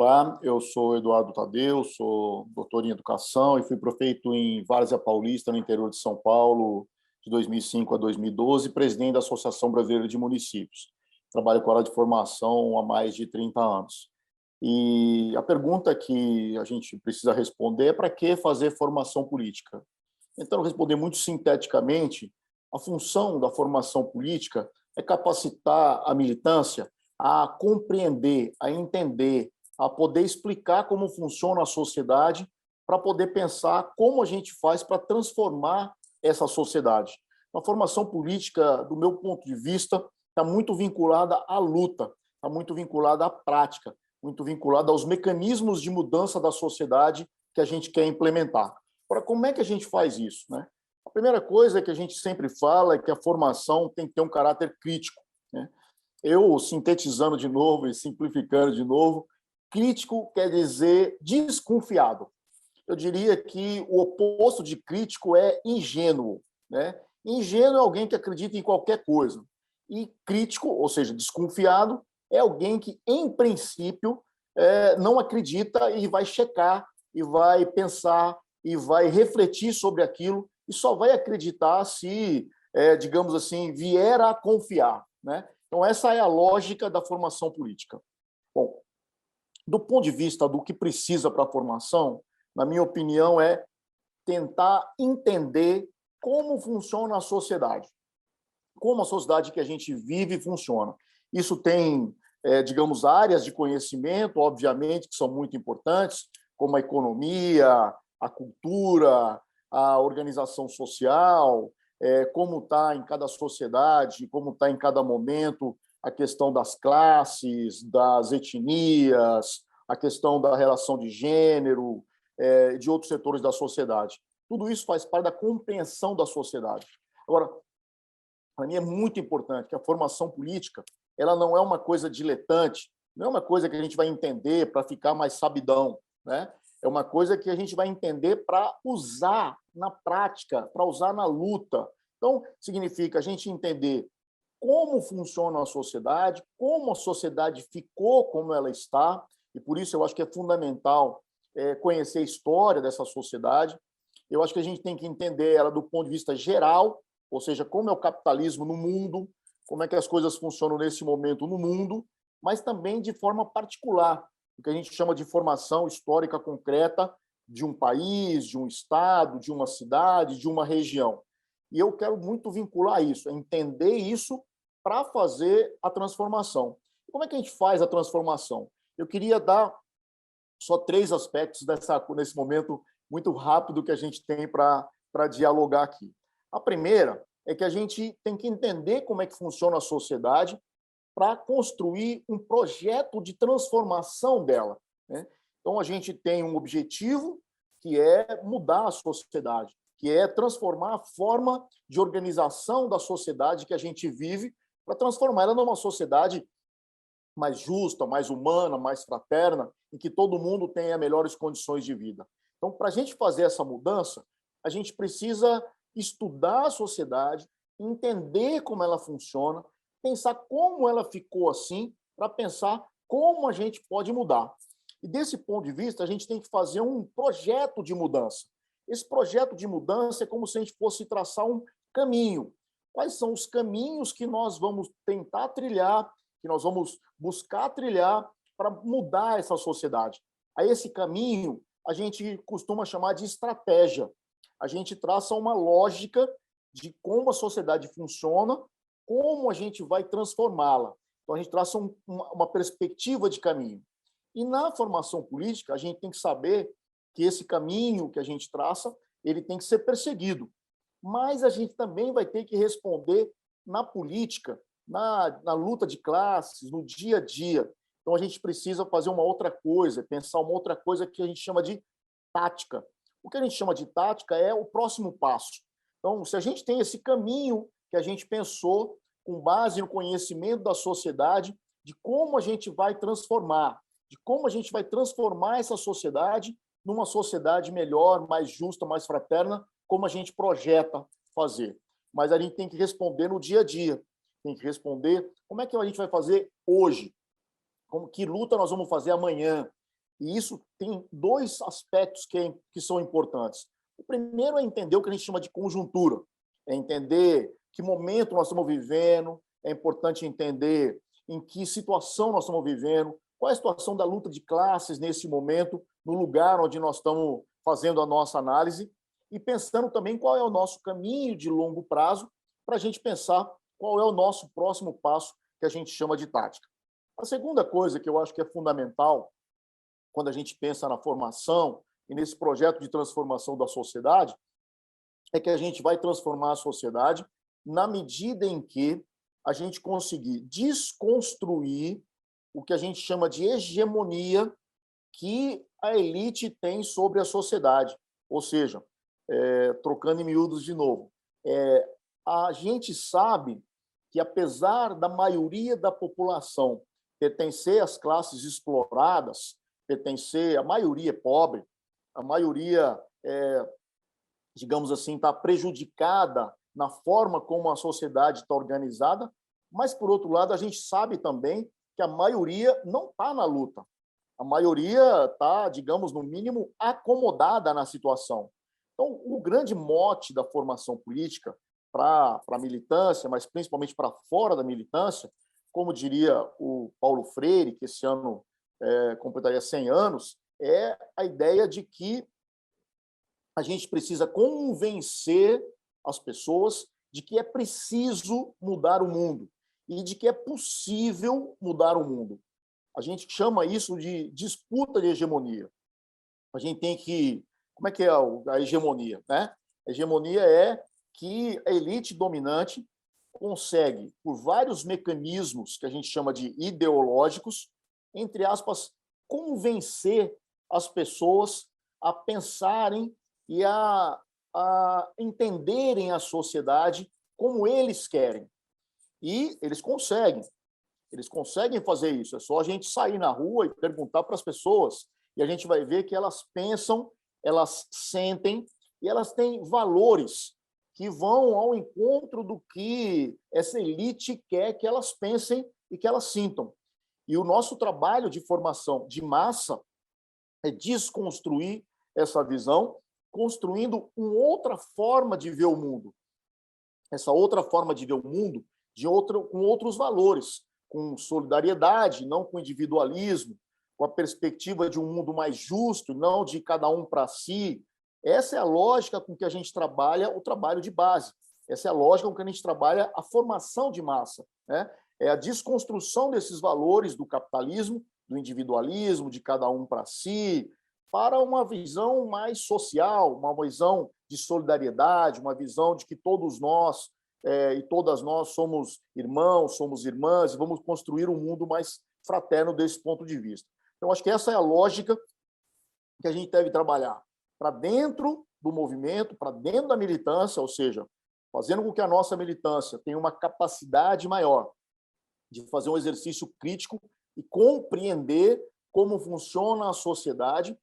Olá, eu sou Eduardo Tadeu, sou doutor em educação e fui prefeito em Várzea Paulista, no interior de São Paulo, de 2005 a 2012, presidente da Associação Brasileira de Municípios. Trabalho com a área de formação há mais de 30 anos. E a pergunta que a gente precisa responder é: para que fazer formação política? Tentando responder muito sinteticamente, a função da formação política é capacitar a militância a compreender, a entender, a poder explicar como funciona a sociedade, para poder pensar como a gente faz para transformar essa sociedade. A formação política, do meu ponto de vista, está muito vinculada à luta, está muito vinculada à prática, muito vinculada aos mecanismos de mudança da sociedade que a gente quer implementar. Agora, como é que a gente faz isso, né? A primeira coisa que a gente sempre fala é que a formação tem que ter um caráter crítico, né? Eu, sintetizando de novo e simplificando de novo, crítico quer dizer desconfiado. Eu diria que o oposto de crítico é ingênuo, né? Ingênuo é alguém que acredita em qualquer coisa. E crítico, ou seja, desconfiado, é alguém que, em princípio, não acredita e vai checar, e vai pensar, e vai refletir sobre aquilo, e só vai acreditar se, digamos assim, vier a confiar, né? Então, essa é a lógica da formação política. Bom, do ponto de vista do que precisa para a formação, na minha opinião, é tentar entender como funciona a sociedade, como a sociedade que a gente vive funciona. Isso tem, digamos, áreas de conhecimento, obviamente, que são muito importantes, como a economia, a cultura, a organização social, como está em cada sociedade, como está em cada momento a questão das classes, das etnias, a questão da relação de gênero, de outros setores da sociedade. Tudo isso faz parte da compreensão da sociedade. Agora, para mim é muito importante que a formação política ela não é uma coisa diletante, não é uma coisa que a gente vai entender para ficar mais sabidão, né? É uma coisa que a gente vai entender para usar na prática, para usar na luta. Então, significa a gente entender como funciona a sociedade, como a sociedade ficou como ela está, e por isso eu acho que é fundamental conhecer a história dessa sociedade. Eu acho que a gente tem que entender ela do ponto de vista geral, ou seja, como é o capitalismo no mundo, como é que as coisas funcionam nesse momento no mundo, mas também de forma particular, o que a gente chama de formação histórica concreta de um país, de um estado, de uma cidade, de uma região. E eu quero muito vincular isso, entender isso para fazer a transformação. Como é que a gente faz a transformação? Eu queria dar só 3 aspectos nesse momento muito rápido que a gente tem para dialogar aqui. A primeira é que a gente tem que entender como é que funciona a sociedade para construir um projeto de transformação dela, né? Então, a gente tem um objetivo que é mudar a sociedade, que é transformar a forma de organização da sociedade que a gente vive, para transformar ela numa sociedade mais justa, mais humana, mais fraterna, em que todo mundo tenha melhores condições de vida. Então, para a gente fazer essa mudança, a gente precisa estudar a sociedade, entender como ela funciona, pensar como ela ficou assim, para pensar como a gente pode mudar. E desse ponto de vista, a gente tem que fazer um projeto de mudança. Esse projeto de mudança é como se a gente fosse traçar um caminho. Quais são os caminhos que nós vamos tentar trilhar, que nós vamos buscar trilhar para mudar essa sociedade? A esse caminho, a gente costuma chamar de estratégia. A gente traça uma lógica de como a sociedade funciona, como a gente vai transformá-la. Então, a gente traça uma perspectiva de caminho. E na formação política, a gente tem que saber que esse caminho que a gente traça, ele tem que ser perseguido. Mas a gente também vai ter que responder na política, na luta de classes, no dia a dia. Então, a gente precisa fazer uma outra coisa, pensar uma outra coisa que a gente chama de tática. O que a gente chama de tática é o próximo passo. Então, se a gente tem esse caminho que a gente pensou, com base no conhecimento da sociedade, de como a gente vai transformar, de como a gente vai transformar essa sociedade numa sociedade melhor, mais justa, mais fraterna, como a gente projeta fazer. Mas a gente tem que responder no dia a dia, tem que responder como é que a gente vai fazer hoje, que luta nós vamos fazer amanhã, E isso tem dois aspectos que são importantes. O primeiro é entender o que a gente chama de conjuntura, é entender que momento nós estamos vivendo, é importante entender em que situação nós estamos vivendo, qual é a situação da luta de classes nesse momento, no lugar onde nós estamos fazendo a nossa análise, e pensando também qual é o nosso caminho de longo prazo para a gente pensar qual é o nosso próximo passo, que a gente chama de tática. A segunda coisa que eu acho que é fundamental quando a gente pensa na formação e nesse projeto de transformação da sociedade, é que a gente vai transformar a sociedade na medida em que a gente conseguir desconstruir o que a gente chama de hegemonia que a elite tem sobre a sociedade. Ou seja, trocando em miúdos de novo, a gente sabe que, apesar da maioria da população pertencer às classes exploradas, a maioria é pobre, a maioria, digamos assim, está prejudicada na forma como a sociedade está organizada, mas, por outro lado, a gente sabe também que a maioria não está na luta. A maioria está, digamos, no mínimo, acomodada na situação. Então, o grande mote da formação política para a militância, mas principalmente para fora da militância, como diria o Paulo Freire, que esse ano completaria 100 anos, é a ideia de que a gente precisa convencer as pessoas de que é preciso mudar o mundo e de que é possível mudar o mundo. A gente chama isso de disputa de hegemonia. A gente tem que... Como é que é a hegemonia, né? A hegemonia é que a elite dominante consegue, por vários mecanismos que a gente chama de ideológicos, entre aspas, convencer as pessoas a pensarem e a entenderem a sociedade como eles querem. E eles conseguem fazer isso. É só a gente sair na rua e perguntar para as pessoas, e a gente vai ver que elas pensam, elas sentem e elas têm valores que vão ao encontro do que essa elite quer que elas pensem e que elas sintam. E o nosso trabalho de formação de massa é desconstruir essa visão, construindo uma outra forma de ver o mundo. Essa outra forma de ver o mundo com outros valores, com solidariedade, não com individualismo, com a perspectiva de um mundo mais justo, não de cada um para si. Essa é a lógica com que a gente trabalha o trabalho de base. Essa é a lógica com que a gente trabalha a formação de massa, né? É a desconstrução desses valores do capitalismo, do individualismo, de cada um para si, para uma visão mais social, uma visão de solidariedade, uma visão de que todos nós e todas nós somos irmãos, somos irmãs, e vamos construir um mundo mais fraterno desse ponto de vista. Então, acho que essa é a lógica que a gente deve trabalhar para dentro do movimento, para dentro da militância, ou seja, fazendo com que a nossa militância tenha uma capacidade maior de fazer um exercício crítico e compreender como funciona a sociedade,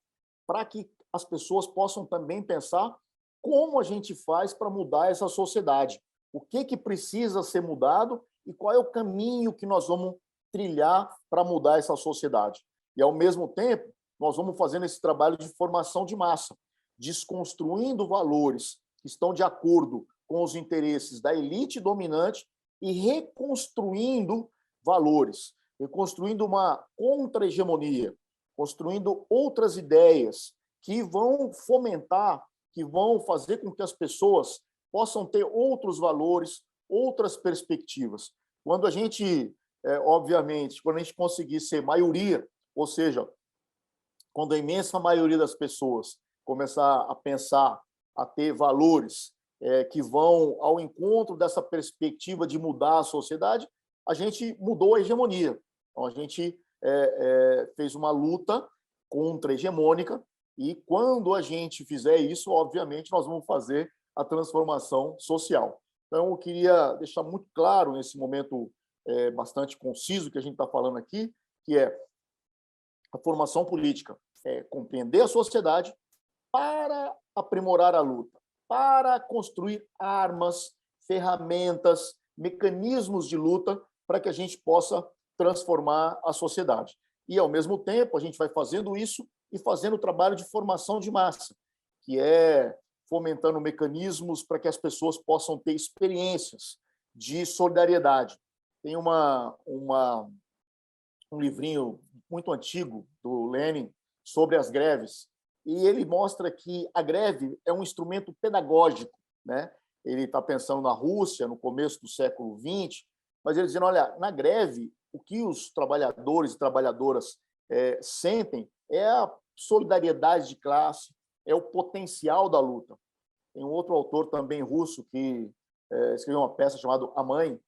para que as pessoas possam também pensar como a gente faz para mudar essa sociedade, o que precisa ser mudado e qual é o caminho que nós vamos trilhar para mudar essa sociedade. E, ao mesmo tempo, nós vamos fazendo esse trabalho de formação de massa, desconstruindo valores que estão de acordo com os interesses da elite dominante e reconstruindo valores, reconstruindo uma contra-hegemonia, construindo outras ideias que vão fomentar, que vão fazer com que as pessoas possam ter outros valores, outras perspectivas. Quando a gente, obviamente, quando a gente conseguir ser maioria, ou seja, quando a imensa maioria das pessoas começar a pensar, a ter valores que vão ao encontro dessa perspectiva de mudar a sociedade, a gente mudou a hegemonia. Então, a gente fez uma luta contra-hegemônica e, quando a gente fizer isso, obviamente, nós vamos fazer a transformação social. Então, eu queria deixar muito claro, nesse momento bastante conciso que a gente está falando aqui, que é a formação política, compreender a sociedade para aprimorar a luta, para construir armas, ferramentas, mecanismos de luta para que a gente possa transformar a sociedade. E, ao mesmo tempo, a gente vai fazendo isso e fazendo o trabalho de formação de massa, que é fomentando mecanismos para que as pessoas possam ter experiências de solidariedade. Tem um livrinho muito antigo do Lenin sobre as greves, e ele mostra que a greve é um instrumento pedagógico, né? Ele está pensando na Rússia, no começo do século XX, mas ele dizendo, olha, na greve, o que os trabalhadores e trabalhadoras sentem é a solidariedade de classe, é o potencial da luta. Tem um outro autor também russo que escreveu uma peça chamada A Mãe,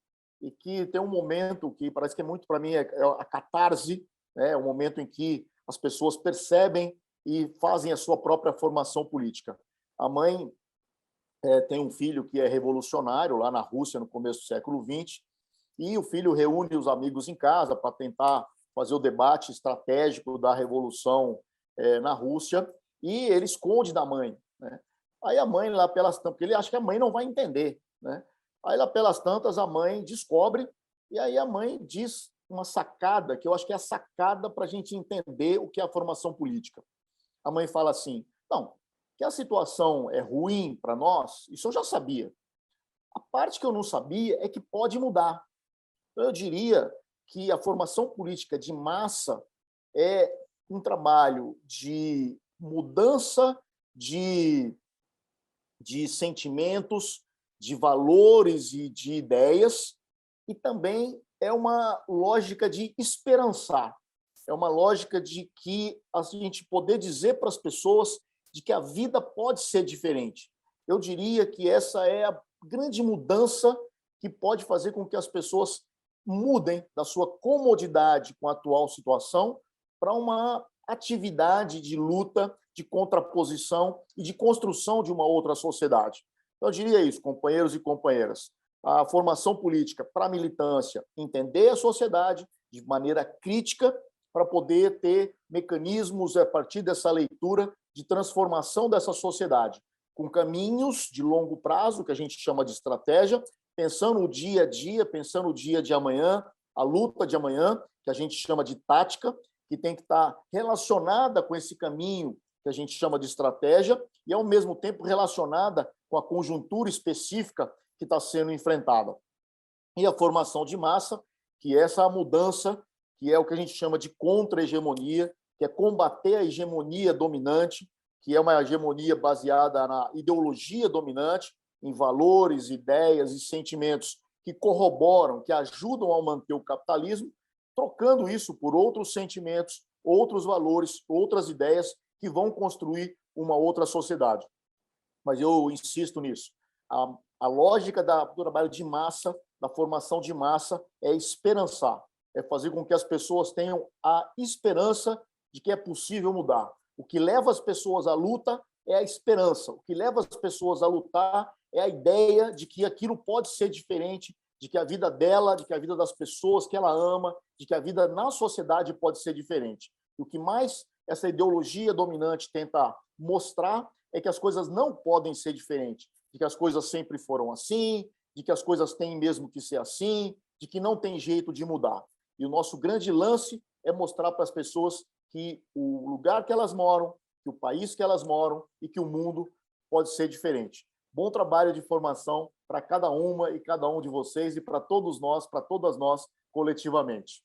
e que tem um momento que parece que é muito, para mim, é a catarse, né? O momento em que as pessoas percebem e fazem a sua própria formação política. A mãe tem um filho que é revolucionário lá na Rússia no começo do século XX, e o filho reúne os amigos em casa para tentar fazer o debate estratégico da revolução na Rússia, e ele esconde da mãe, né? Aí a mãe, lá pelas tantas, porque ele acha que a mãe não vai entender, né? Aí lá pelas tantas a mãe descobre, e aí a mãe diz uma sacada, que eu acho que é a sacada para a gente entender o que é a formação política. A mãe fala assim, não, que a situação é ruim para nós, isso eu já sabia. A parte que eu não sabia é que pode mudar. Eu diria que a formação política de massa é um trabalho de mudança de sentimentos, de valores e de ideias, e também é uma lógica de esperançar, é uma lógica de que a gente poder dizer para as pessoas de que a vida pode ser diferente. Eu diria que essa é a grande mudança que pode fazer com que as pessoas mudem da sua comodidade com a atual situação para uma atividade de luta, de contraposição e de construção de uma outra sociedade. Então, eu diria isso, companheiros e companheiras. A formação política para a militância, entender a sociedade de maneira crítica para poder ter mecanismos, a partir dessa leitura, de transformação dessa sociedade, com caminhos de longo prazo, que a gente chama de estratégia, pensando o dia a dia, pensando o dia de amanhã, a luta de amanhã, que a gente chama de tática, que tem que estar relacionada com esse caminho que a gente chama de estratégia e, ao mesmo tempo, relacionada com a conjuntura específica que está sendo enfrentada. E a formação de massa, que é essa mudança, que é o que a gente chama de contra-hegemonia, que é combater a hegemonia dominante, que é uma hegemonia baseada na ideologia dominante, em valores, ideias e sentimentos que corroboram, que ajudam a manter o capitalismo, trocando isso por outros sentimentos, outros valores, outras ideias que vão construir uma outra sociedade. Mas eu insisto nisso. A lógica do trabalho de massa, da formação de massa, é esperançar, é fazer com que as pessoas tenham a esperança de que é possível mudar. O que leva as pessoas à luta é a esperança. O que leva as pessoas a lutar é a ideia de que aquilo pode ser diferente, de que a vida dela, de que a vida das pessoas que ela ama, de que a vida na sociedade pode ser diferente. E o que mais essa ideologia dominante tenta mostrar é que as coisas não podem ser diferentes, de que as coisas sempre foram assim, de que as coisas têm mesmo que ser assim, de que não tem jeito de mudar. E o nosso grande lance é mostrar para as pessoas que o lugar que elas moram, que o país que elas moram e que o mundo pode ser diferente. Bom trabalho de formação para cada uma e cada um de vocês e para todos nós, para todas nós, coletivamente.